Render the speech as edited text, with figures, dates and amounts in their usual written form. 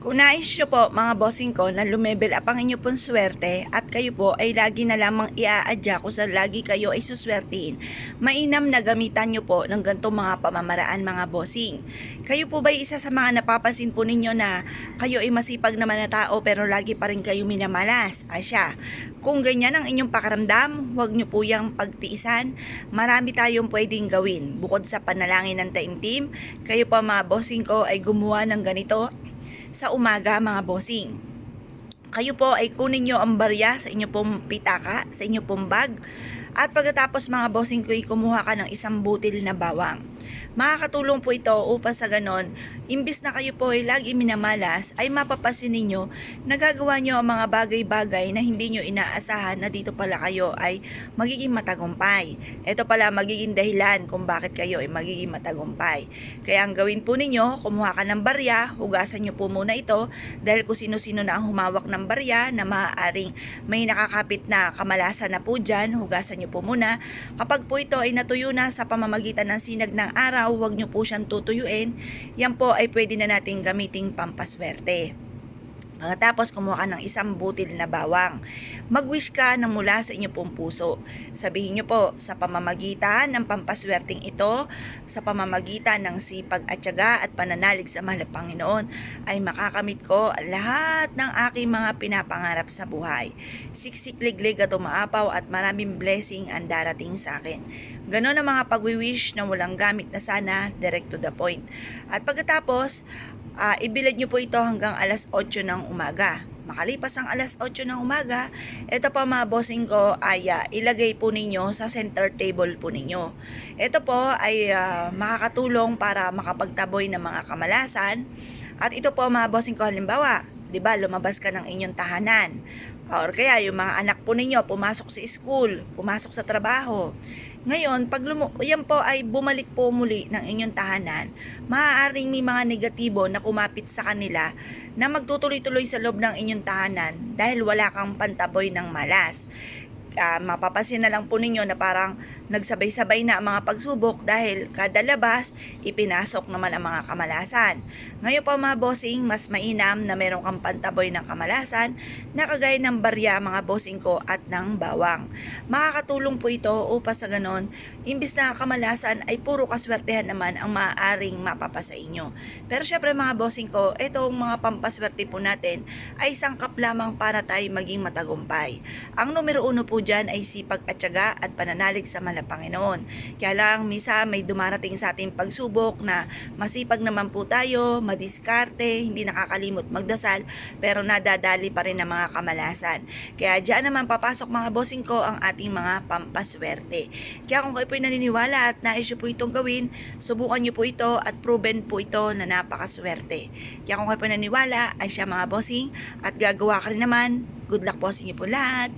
Kung nais nyo po mga bossing ko na lumebel up ang inyo pong swerte at kayo po ay lagi na lamang iaadya kung sa lagi kayo ay suswertihin, mainam na gamitan nyo po ng ganitong mga pamamaraan mga bossing. Kayo po ba isa sa mga napapansin po ninyo na kayo ay masipag naman na tao pero lagi pa rin kayo minamalas? Asya, kung ganyan ang inyong pakaramdam, huwag nyo po yung pagtiisan. Marami tayong pwedeng gawin. Bukod sa panalangin ng taimtim, kayo pa mga bossing ko ay gumawa ng ganito sa umaga mga bossing. Kayo po ay kunin nyo ang barya sa inyo pong pitaka, sa inyo pong bag. At pagkatapos mga bossing ko ay kumuha ka ng isang butil na bawang. Makakatulong po ito upang sa ganon, imbis na kayo po ay lagi minamalas, ay mapapasin ninyo na gagawa nyo ang mga bagay-bagay na hindi nyo inaasahan na dito pala kayo ay magiging matagumpay. Ito pala magiging dahilan kung bakit kayo ay magiging matagumpay. Kaya ang gawin po ninyo, kumuha ka ng barya, hugasan nyo po muna ito dahil kung sino-sino na ang humawak ng barya na maaaring may nakakapit na kamalasan na po dyan, hugasan nyo po muna. Kapag po ito ay natuyo na sa pamamagitan ng sinag ng araw, huwag nyo po siyang tutuyuin. Yan po ay pwede na nating gamiting pampaswerte. Pagkatapos kumuha ka ng isang butil na bawang, mag-wish ka ng mula sa inyo pong puso. Sabihin nyo po, sa pamamagitan ng pampaswerteng ito, sa pamamagitan ng sipag at tiyaga at pananalig sa mahal na Panginoon, ay makakamit ko lahat ng aking mga pinapangarap sa buhay. Siksik-liglig at umaapaw at maraming blessing ang darating sa akin. Ganon ang mga pag-wish na walang gamit na sana, direct to the point. At pagkatapos, ibilad nyo po ito hanggang alas 8 ng umaga. Makalipas ang alas 8 ng umaga, ito pa mga bossing ko ay ilagay po ninyo sa center table po ninyo. Ito po ay makakatulong para makapagtaboy ng mga kamalasan. At ito po mga bossing ko, halimbawa, 'di ba, lumabas ka ng inyong tahanan. Or kaya yung mga anak po ninyo pumasok sa school, pumasok sa trabaho. Ngayon, pag yan po ay bumalik po muli ng inyong tahanan, maaaring may mga negatibo na kumapit sa kanila na magtutuloy-tuloy sa loob ng inyong tahanan dahil wala kang pantaboy ng malas. Mapapasin na lang po ninyo na parang nagsabay-sabay na ang mga pagsubok dahil kada labas, ipinasok naman ang mga kamalasan. Ngayon po mga bossing, mas mainam na meron kang pantaboy ng kamalasan na kagaya ng barya mga bossing ko at ng bawang. Makakatulong po ito upang sa ganon, imbis na kamalasan ay puro kaswertehan naman ang maaaring mapapasa inyo. Pero syempre mga bossing ko, itong mga pampaswerte po natin ay sangkap lamang para tayo maging matagumpay. Ang numero 1 po dyan ay sipag at tiyaga at pananalig sa mahal na Panginoon. Kaya lang, misa may dumarating sa ating pagsubok na masipag naman po tayo, madiskarte, hindi nakakalimot magdasal, pero nadadali pa rin ng mga kamalasan. Kaya dyan naman papasok mga bossing ko ang ating mga pampaswerte. Kaya kung kayo po'y naniniwala at nais nyo po itong gawin, subukan nyo po ito at proven po ito na napakaswerte. Kaya kung kayo po'y naniniwala ay siya mga bossing at gagawa ka rin naman, good luck po sa inyo po lahat.